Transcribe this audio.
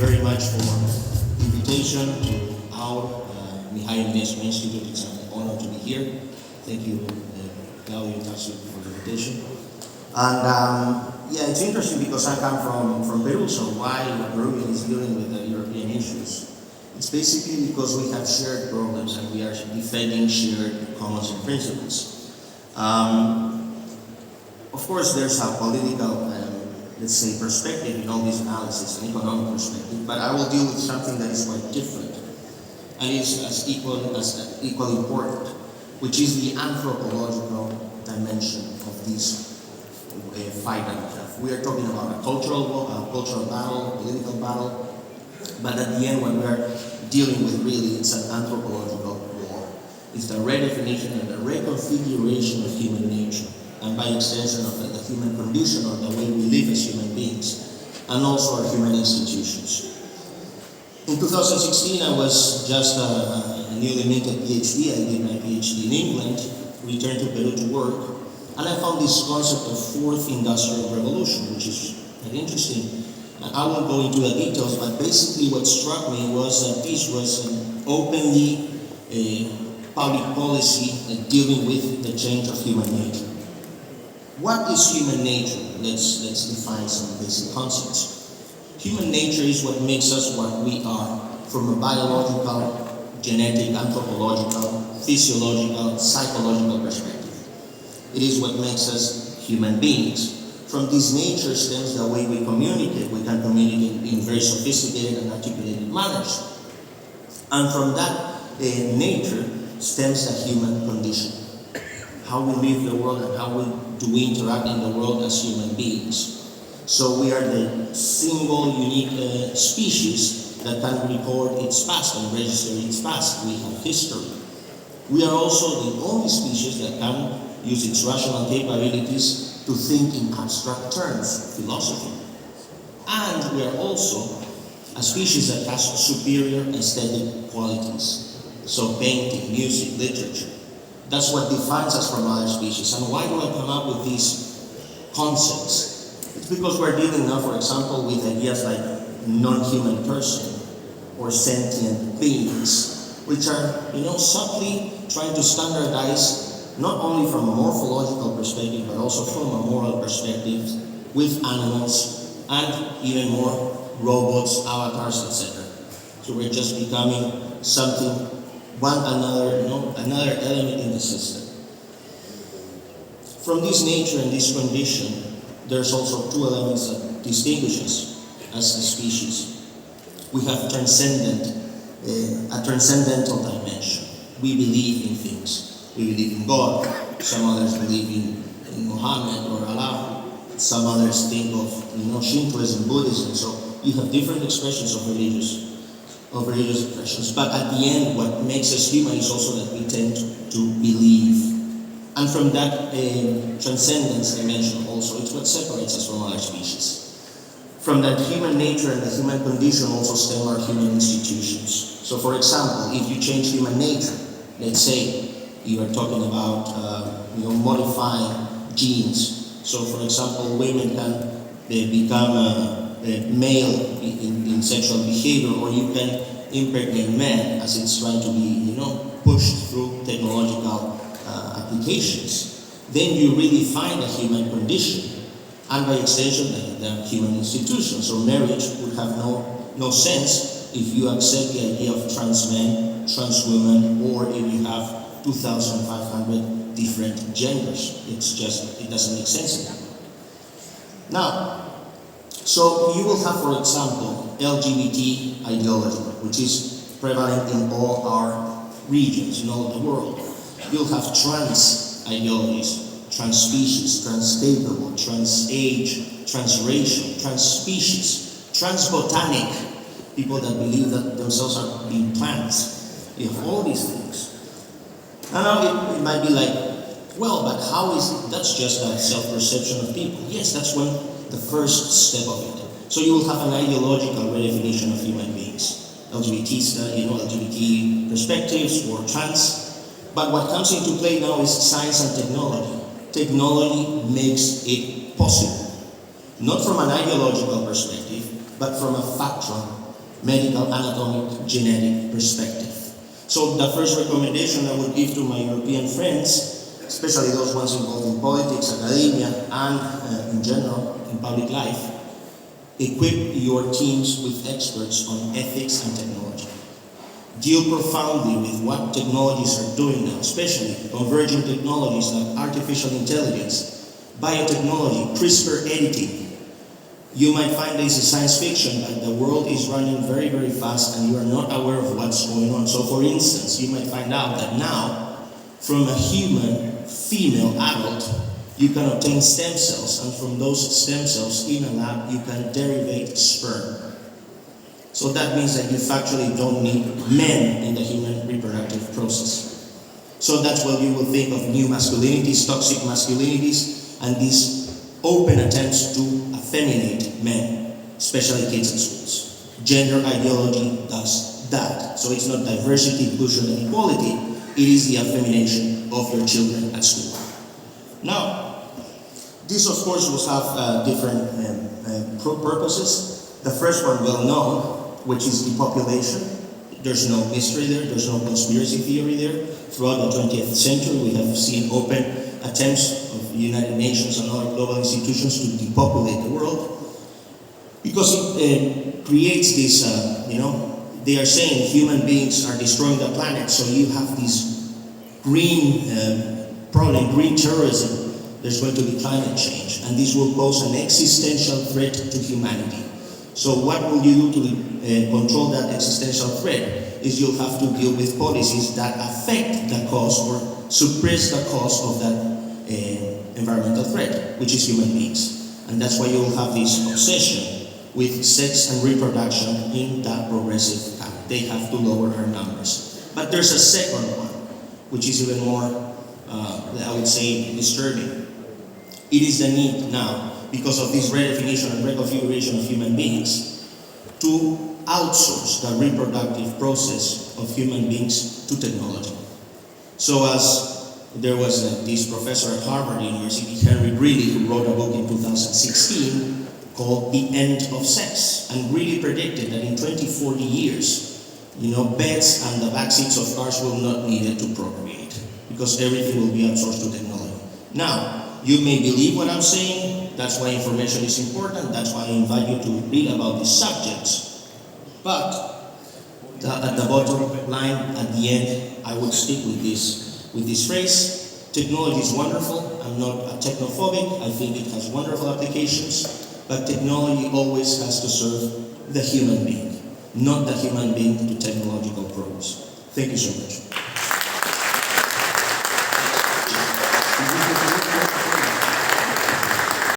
very much for the invitation to our Mihail Nesme Institute. It's an honor to be here. Thank you, Claudio and Tassi, for the invitation. And yeah, it's interesting because I come from Peru, so why a Peruvian is dealing with the European issues? It's basically because we have shared problems and we are defending shared commons and principles. Of course, there's a political, let's say, perspective in all this analysis, an economic perspective, but I will deal with something that is quite different and is as equally important, which is the anthropological dimension of this fight that we have. We are talking about a cultural battle, political battle, but at the end, what we are dealing with really, it's an anthropological war. It's the redefinition and the reconfiguration of human nature, and by extension of the human condition or the way we live as human beings, and also our human institutions. In 2016, I was just a newly minted PhD. I did my PhD in England, returned to Peru to work, and I found this concept of fourth industrial revolution, which is very interesting. I won't go into the details, but basically what struck me was that this was an openly public policy dealing with the change of human nature. What is human nature? Let's define some basic concepts. Human nature is what makes us what we are from a biological, genetic, anthropological, physiological, psychological perspective. It is what makes us human beings. From this nature stems the way we communicate. We can communicate in very sophisticated and articulated manners. And from that nature stems the human condition. How we live the world and how do we interact in the world as human beings. So we are the single unique species that can record its past and register its past. We have history. We are also the only species that can use its rational capabilities to think in abstract terms, philosophy. And we are also a species that has superior aesthetic qualities. So painting, music, literature. That's what defines us from other species. And why do I come up with these concepts? It's because we're dealing now, for example, with ideas like non-human person or sentient beings, which are, subtly trying to standardize not only from a morphological perspective, but also from a moral perspective with animals and even more robots, avatars, etc. So we're just becoming something, another element in the system. From this nature and this condition, there's also two elements that distinguish us as a species. We have a transcendental dimension. We believe in things. We believe in God. Some others believe in Muhammad or Allah. Some others think of Shintoism, Buddhism. So you have different expressions of religious expressions. But at the end, what makes us human is also that we tend to believe. And from that transcendence dimension also, it's what separates us from other species. From that human nature and the human condition also stem our human institutions. So for example, if you change human nature, let's say you are talking about modifying genes. So for example, women can become male in sexual behavior, or you can impregnate men as it's trying to be pushed through technological applications. Then you really find a human condition, and by extension the human institution. So marriage would have no sense if you accept the idea of trans men, trans women, or if you have 2,500 different genders. It doesn't make sense anymore. Now, so you will have, for example, LGBT ideology, which is prevalent in all our regions, in all the world. You'll have trans ideologies, trans species, trans capable, trans age, transracial, trans species, trans botanic, people that believe that themselves are being plants. You have all these things. And now it might be like, well, but how is it? That's just a self-perception of people. Yes, that's the first step of it. So you will have an ideological redefinition of human beings. LGBT perspectives or trans. But what comes into play now is science and technology. Technology makes it possible. Not from an ideological perspective, but from a factual medical, anatomic, genetic perspective. So the first recommendation I would give to my European friends, especially those ones involved in politics, academia, and in general, in public life, equip your teams with experts on ethics and technology. Deal profoundly with what technologies are doing now, especially converging technologies like artificial intelligence, biotechnology, CRISPR editing. You might find this is science fiction, but the world is running very, very fast and you are not aware of what's going on. So for instance, you might find out that now, from a human female adult, you can obtain stem cells, and from those stem cells in a lab, you can derivate sperm. So that means that you factually don't need men in the human reproductive process. So that's where you will think of new masculinities, toxic masculinities, and these open attempts to effeminate men, especially kids in schools. Gender ideology does that. So it's not diversity, inclusion, and equality, it is the effemination of your children at school. Now, this of course will have different purposes. The first one, well known, which is depopulation. There's no mystery there, there's no conspiracy theory there. Throughout the 20th century, we have seen open attempts of the United Nations and other global institutions to depopulate the world, because it creates this, they are saying human beings are destroying the planet, so you have this green problem, green terrorism. There's going to be climate change, and this will pose an existential threat to humanity. So what will you do to control that existential threat? Is you'll have to deal with policies that affect the cause or suppress the cause of that environmental threat, which is human beings. And that's why you'll have this obsession with sex and reproduction in that progressive camp. They have to lower our numbers. But there's a second one, which is even more, I would say, disturbing. It is the need now, because of this redefinition and reconfiguration of human beings, to outsource the reproductive process of human beings to technology. So as there was this professor at Harvard University, Henry Greeley, who wrote a book in 2016 called The End of Sex, and really predicted that in 20-40 years, beds and the backseats of cars will not need it to procreate, because everything will be outsourced to technology. Now, you may believe what I'm saying, that's why information is important, that's why I invite you to read about these subjects. But at the bottom line, at the end, I would stick with this phrase. Technology is wonderful. I'm not a technophobic. I think it has wonderful applications. But technology always has to serve the human being, not the human being to technological progress. Thank you so much.